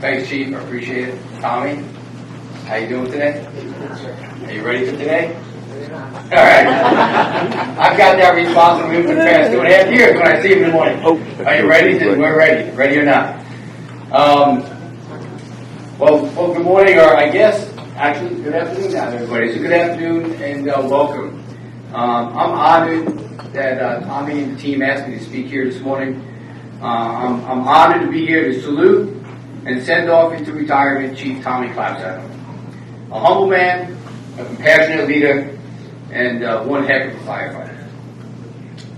Thanks, Chief. I appreciate it. Tommy, how you doing today? Are you ready for today? All right. I've got that responsibility for the past 2.5 years when I see him in the morning. Are you ready? We're ready. Ready or not? Well, good morning, or I guess, actually, good afternoon now, everybody. So good afternoon and welcome. I'm honored that Tommy and the team asked me to speak here this morning. I'm honored to be here to salute and send off into retirement Chief Tommy Klapsaddle. A humble man, a compassionate leader, and one heck of a firefighter.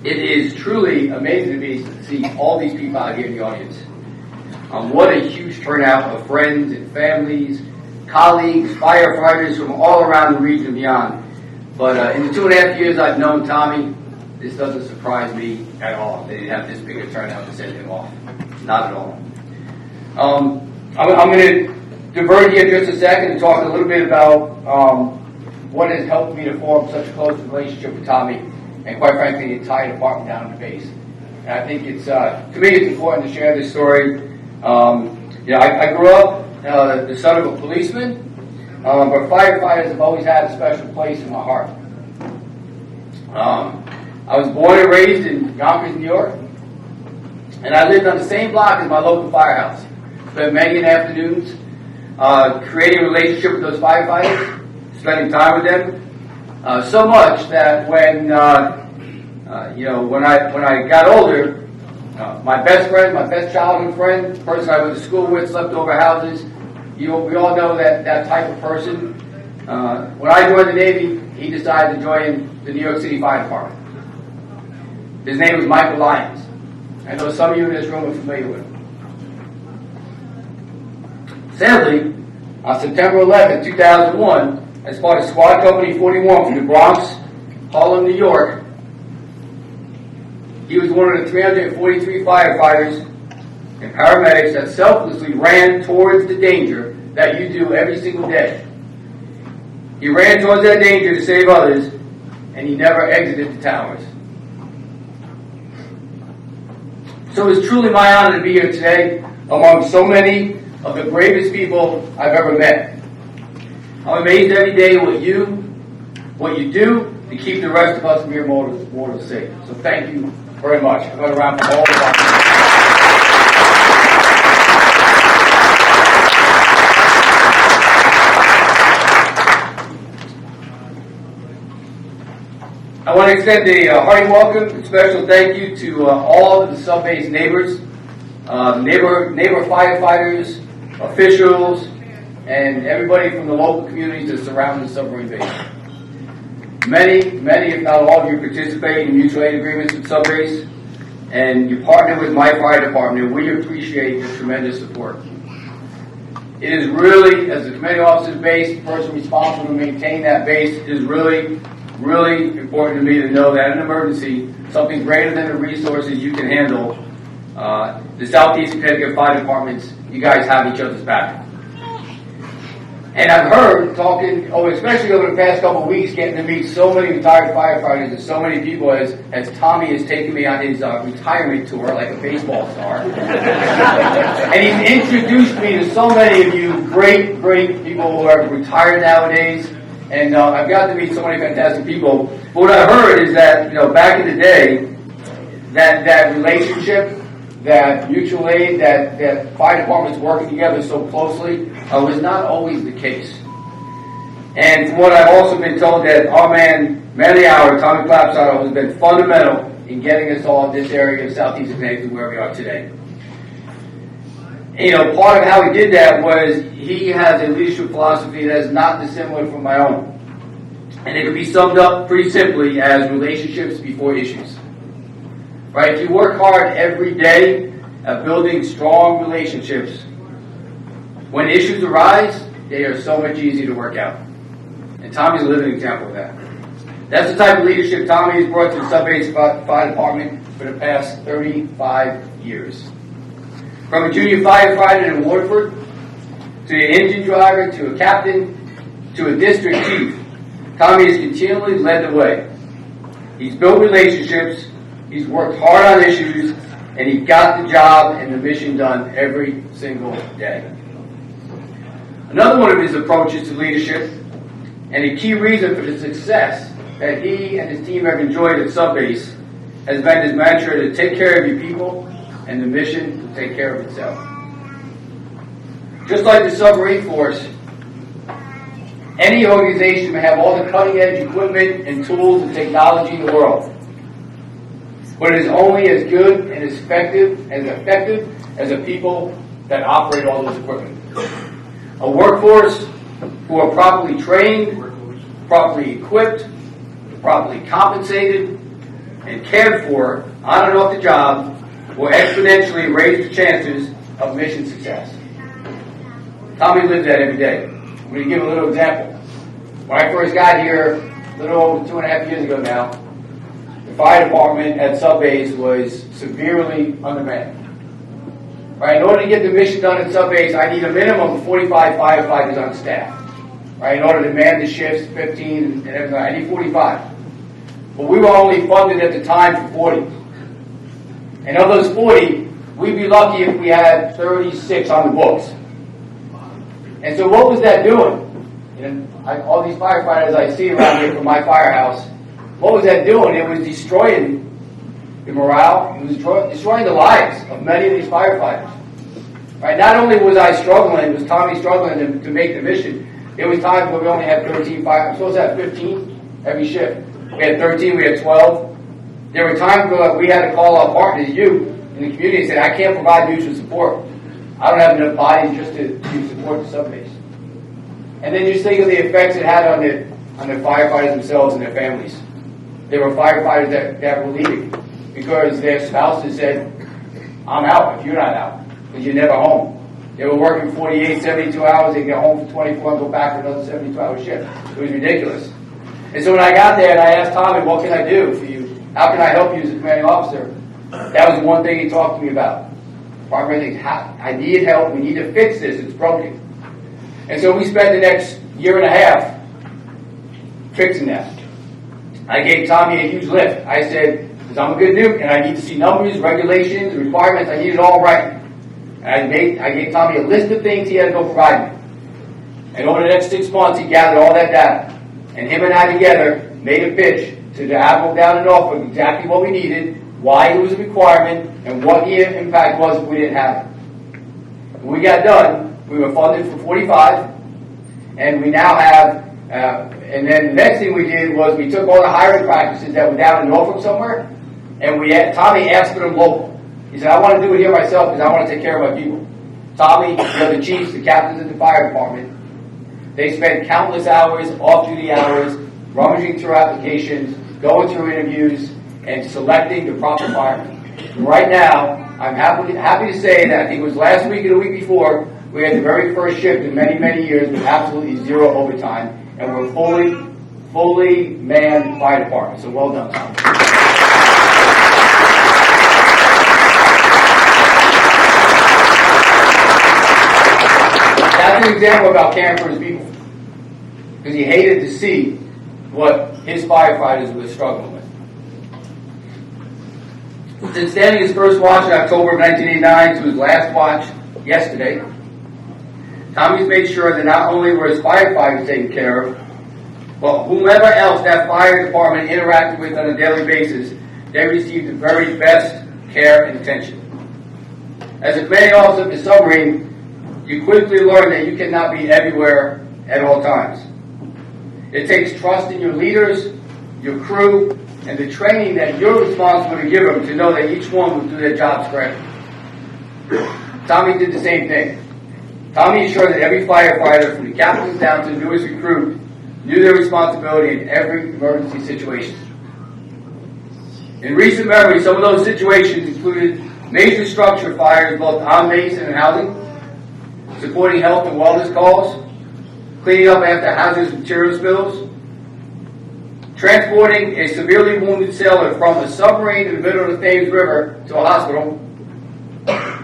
It is truly amazing to me to see all these people out here in the audience. What a huge turnout of friends and families, colleagues, firefighters from all around the region and beyond. But in the 2.5 years I've known Tommy, this doesn't surprise me at all. They didn't have this big a turnout to send him off. Not at all. I'm going to divert here just a second and talk a little bit about what has helped me to form such a close relationship with Tommy, and quite frankly, the entire department down at the base. And I think it's, to me, it's important to share this story. I grew up the son of a policeman, but firefighters have always had a special place in my heart. I was born and raised in Yonkers, New York, and I lived on the same block as my local firehouse. Spent many afternoons creating a relationship with those firefighters, spending time with them, so much that when I got older, my best friend, my best childhood friend, the person I went to school with, slept over houses. We all know that type of person. When I joined the Navy, he decided to join the New York City Fire Department. His name was Michael Lyons. I know some of you in this room are familiar with him. Sadly, on September 11, 2001, as part of Squad Company 41 from the Bronx, Harlem, New York, he was one of the 343 firefighters and paramedics that selflessly ran towards the danger that you do every single day. He ran towards that danger to save others, and he never exited the towers. So it's truly my honor to be here today among so many of the bravest people I've ever met. I'm amazed every day what you do to keep the rest of us mere mortals safe. So thank you very much. I'm going to round for all of us. I want to extend a hearty welcome and special thank you to all of the sub-base neighbors, neighbor firefighters, officials, and everybody from the local communities that surround the submarine base. Many, if not all of you, participate in mutual aid agreements with subbase, and you partner with my fire department, and we appreciate your tremendous support. It is really, as the commanding officer of base, the person responsible to maintain that base, it is really important to me to know that in an emergency, something greater than the resources you can handle, the Southeast Connecticut Fire Departments, you guys have each other's back. And I've heard, especially over the past couple of weeks, getting to meet so many retired firefighters and so many people as Tommy has taken me on his retirement tour like a baseball star. And he's introduced me to so many of you great people who are retired nowadays. And I've got to meet so many fantastic people. But what I heard is that, back in the day, that relationship, that mutual aid, that fire departments working together so closely was not always the case. And from what I've also been told, that our man of the hour, Tommy Klapsaddle, has been fundamental in getting us all in this area of Southeast Connecticut where we are today. And, part of how he did that was he has a leadership philosophy that is not dissimilar from my own. And it can be summed up pretty simply as relationships before issues. Right? If you work hard every day at building strong relationships, when issues arise, they are so much easier to work out. And Tommy's a living example of that. That's the type of leadership Tommy has brought to the sub-base fire department for the past 35 years. From a junior firefighter in Waterford, to an engine driver, to a captain, to a district chief, Tommy has continually led the way. He's built relationships, he's worked hard on issues, and he got the job and the mission done every single day. Another one of his approaches to leadership, and a key reason for the success that he and his team have enjoyed at Subbase, has been his mantra to take care of your people, and the mission to take care of itself. Just like the submarine force, any organization may have all the cutting-edge equipment and tools and technology in the world, but it is only as good and as effective as the people that operate all those equipment. A workforce who are properly trained, properly equipped, properly compensated, and cared for on and off the job will exponentially raise the chances of mission success. Tommy lives that every day. I'm going to give a little example. When I first got here, a little over 2.5 years ago now, the fire department at Subbase was severely undermanned. Right, in order to get the mission done at Subbase, I need a minimum of 45 firefighters on staff. Right, in order to man the shifts, 15 and everything, I need 45. But we were only funded at the time for 40. And of those 40, we'd be lucky if we had 36 on the books. And so what was that doing? You know, all these firefighters I see around here from my firehouse, what was that doing? It was destroying the morale. It was destroying the lives of many of these firefighters. Right? Not only was I struggling, was Tommy struggling to make the mission, there was times where we only had 13 fire. I'm supposed to have 15 every shift. We had 13, we had 12. There were times where we had to call our partners, you, in the community, and say, I can't provide mutual support. I don't have enough bodies just to support the subbase. And then just think of the effects it had on the firefighters themselves and their families. There were firefighters that were leaving because their spouses said, I'm out if you're not out, because you're never home. They were working 48, 72 hours, they'd get home for 24 and go back for another 72-hour shift. It was ridiculous. And so when I got there and I asked Tommy, what can I do for you? How can I help you as a commanding officer? That was one thing he talked to me about. Primary things, I need help, we need to fix this, it's broken. And so we spent the next year and a half fixing that. I gave Tommy a huge lift. I said, because I'm a good nuke and I need to see numbers, regulations, requirements, I need it all right. And I gave Tommy a list of things he had to go provide me. And over the next 6 months, he gathered all that data. And him and I together made a pitch to the admiral down in Norfolk exactly what we needed, why it was a requirement, and what the impact was if we didn't have it. When we got done, we were funded for 45, and we now have, and then the next thing we did was we took all the hiring practices that were down in Norfolk somewhere, and Tommy asked for them local. He said, I want to do it here myself because I want to take care of my people. Tommy, the chiefs, the captains of the fire department, they spent countless hours, off-duty hours, rummaging through applications, going through interviews, and selecting the proper firemen. Right now, I'm happy to say that I think it was last week or the week before, we had the very first shift in many, many years with absolutely zero overtime, and we're fully manned fire department. So well done, Tom. That's an example about caring for his people, because he hated to see what his firefighters were struggling with. Since standing his first watch in October of 1989 to his last watch yesterday, Tommy's made sure that not only were his firefighters taken care of, but whomever else that fire department interacted with on a daily basis, they received the very best care and attention. As a commanding officer of the submarine, you quickly learn that you cannot be everywhere at all times. It takes trust in your leaders, your crew, and the training that you're responsible to give them to know that each one will do their jobs correctly. Tommy did the same thing. Tommy ensured that every firefighter, from the captain down to the newest recruit, knew their responsibility in every emergency situation. In recent memory, some of those situations included major structure fires both on base and in housing, supporting health and wellness calls, cleaning up after hazardous material spills, transporting a severely wounded sailor from a submarine in the middle of the Thames River to a hospital,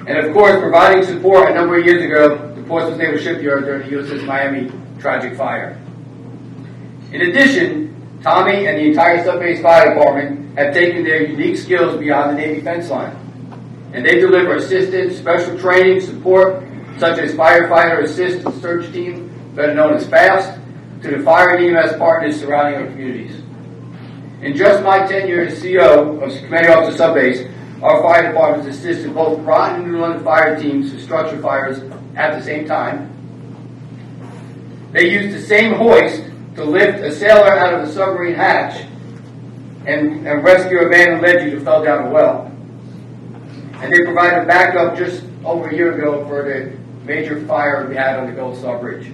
and of course providing support a number of years ago to Portsmouth Naval Shipyard during the USS Miami tragic fire. In addition, Tommy and the entire Subbase Fire Department have taken their unique skills beyond the Navy fence line, and they deliver assistance, special training, support such as Firefighter Assist and Search Team, better known as FAST, to the fire and EMS partners surrounding our communities. In just my tenure as CO of Commanding Officer Subbase, our fire departments assisted both Groton and New London fire teams to structure fires at the same time. They used the same hoist to lift a sailor out of the submarine hatch and rescue a abandoned ledge who fell down a well. And they provided backup just over a year ago for the major fire we had on the Gold Star Bridge.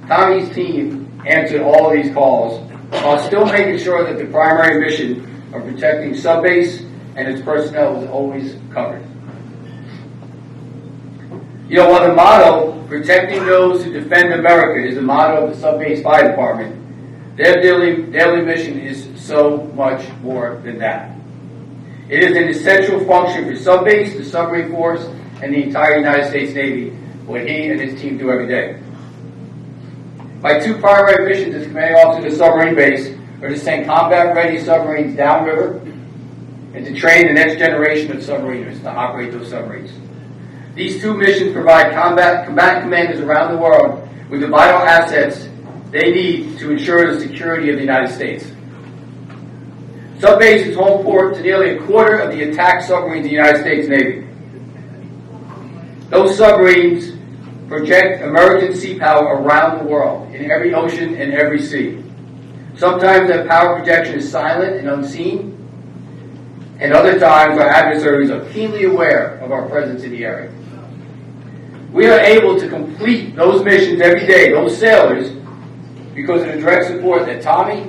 Tommy's team answered all of these calls while still making sure that the primary mission of protecting Subbase and its personnel was always covered. You know, while the motto, protecting those who defend America, is the motto of the Subbase Fire Department, their daily mission is so much more than that. It is an essential function for Subbase, the submarine force, and the entire United States Navy, what he and his team do every day. My two primary missions as commanding officer of the submarine base are to send combat-ready submarines downriver and to train the next generation of submariners to operate those submarines. These two missions provide combat commanders around the world with the vital assets they need to ensure the security of the United States. Subbase is home port to nearly a quarter of the attacked submarines of the United States Navy. Those submarines project American sea power around the world, in every ocean and every sea. Sometimes that power projection is silent and unseen, and other times our adversaries are keenly aware of our presence in the area. We are able to complete those missions every day, those sailors, because of the direct support that Tommy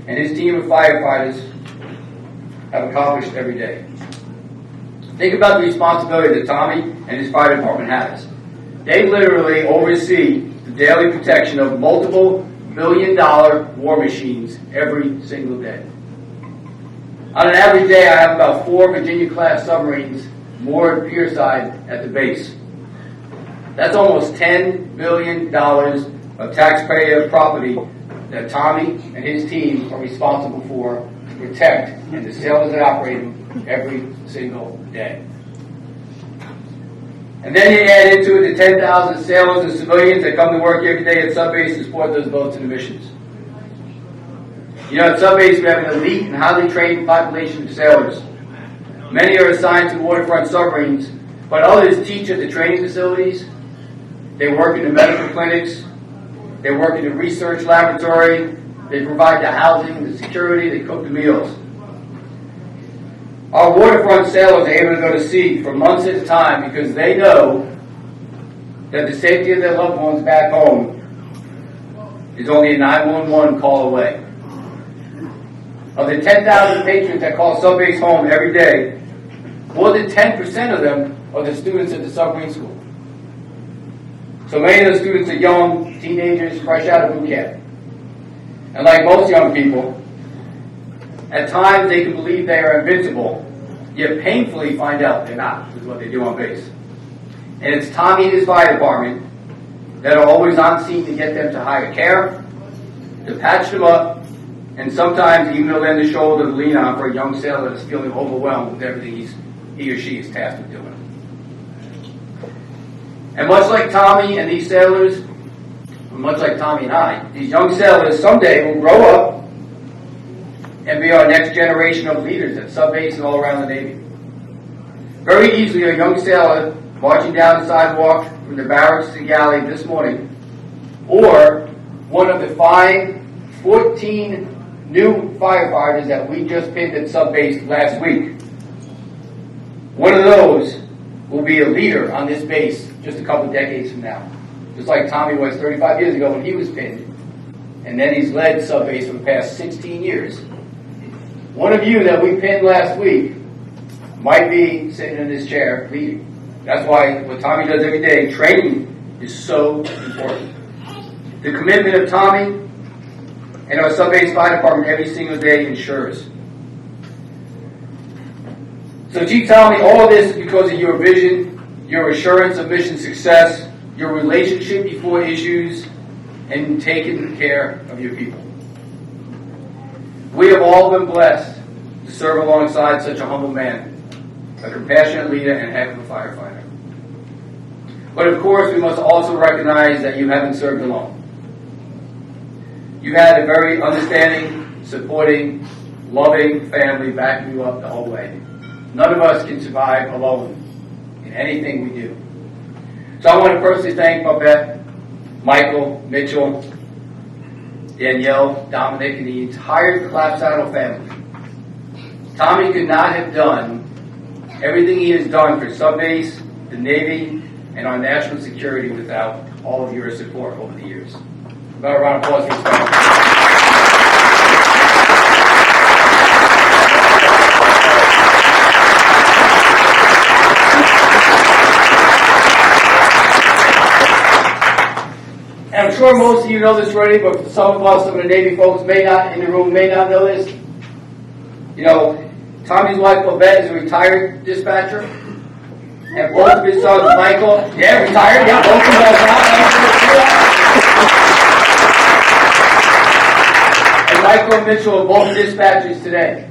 and his team of firefighters have accomplished every day. Think about the responsibility that Tommy and his fire department has. They literally oversee the daily protection of multiple billion-dollar war machines every single day. On an average day, I have about 4 Virginia-class submarines moored pierside at the base. That's almost $10 billion of taxpayer property that Tommy and his team are responsible for to protect, and the sailors that operate them every single day. And then you add into it the 10,000 sailors and civilians that come to work every day at Subbase to support those boats and the missions. You know, at Subbase we have an elite and highly trained population of sailors. Many are assigned to waterfront submarines, but others teach at the training facilities. They work in the medical clinics. They work in the research laboratory. They provide the housing, the security. They cook the meals. Our waterfront sailors are able to go to sea for months at a time because they know that the safety of their loved ones back home is only a 911 call away. Of the 10,000 patrons that call Subbase home every day, more than 10% of them are the students at the submarine school. So many of the students are young, teenagers, fresh out of boot camp. And like most young people, at times they can believe they are invincible, yet painfully find out they're not, is what they do on base. And it's Tommy and his fire department that are always on scene to get them to higher care, to patch them up, and sometimes even to lend a shoulder to lean on for a young sailor that's feeling overwhelmed with everything he or she is tasked with doing. And much like Tommy and these sailors, much like Tommy and I, these young sailors someday will grow up and be our next generation of leaders at Subbase and all around the Navy. Very easily, a young sailor marching down the sidewalk from the barracks to the galley this morning, or one of the fine 14 new firefighters that we just pinned at Subbase last week. One of those will be a leader on this base just a couple decades from now. Just like Tommy was 35 years ago when he was pinned. And then he's led Subbase for the past 16 years. One of you that we pinned last week might be sitting in this chair leading. That's why what Tommy does every day, training, is so important. The commitment of Tommy and our Subbase Fire Department every single day ensures. So Chief Tommy, all of this is because of your vision, your assurance of mission success, your relationship before issues, and taking care of your people. We have all been blessed to serve alongside such a humble man, a compassionate leader, and a heck of a firefighter. But of course, we must also recognize that you haven't served alone. You had a very understanding, supporting, loving family backing you up the whole way. None of us can survive alone in anything we do. So I want to personally thank Babette, Michael, Mitchell, Danielle, Dominic, and the entire Clapsaddle family. Tommy could not have done everything he has done for Subbase, the Navy, and our national security without all of your support over the years. Another round of applause for his family. And I'm sure most of you know this already, but some of us, some of the Navy folks may not, in the room, may not know this. You know, Tommy's wife, Babette, is a retired dispatcher. And both of his sons, Michael, retired, both of them and Michael and Mitchell are both dispatchers today.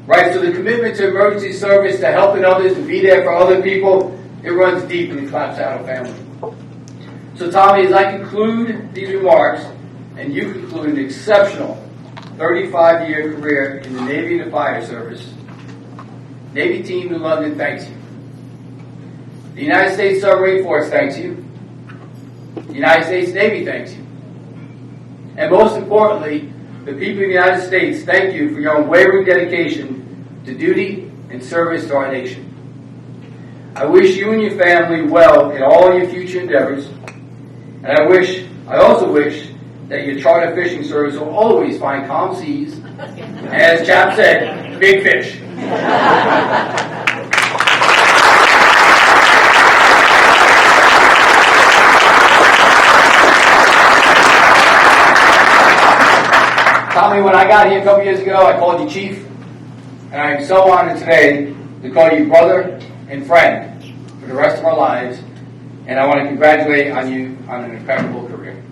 Right, so the commitment to emergency service, to helping others, to be there for other people, it runs deep in the Clapsaddle family. So Tommy, as I conclude these remarks, and you conclude an exceptional 35-year career in the Navy and the Fire Service, Navy Team New London thanks you. The United States Submarine Force thanks you. The United States Navy thanks you. And most importantly, the people of the United States thank you for your unwavering dedication to duty and service to our nation. I wish you and your family well in all your future endeavors, and I also wish that your charter fishing service will always find calm seas, and as Chap said, big fish. Tommy, when I got here a couple years ago, I called you Chief, and I am so honored today to call you brother and friend for the rest of our lives, and I want to congratulate on you on an impeccable career.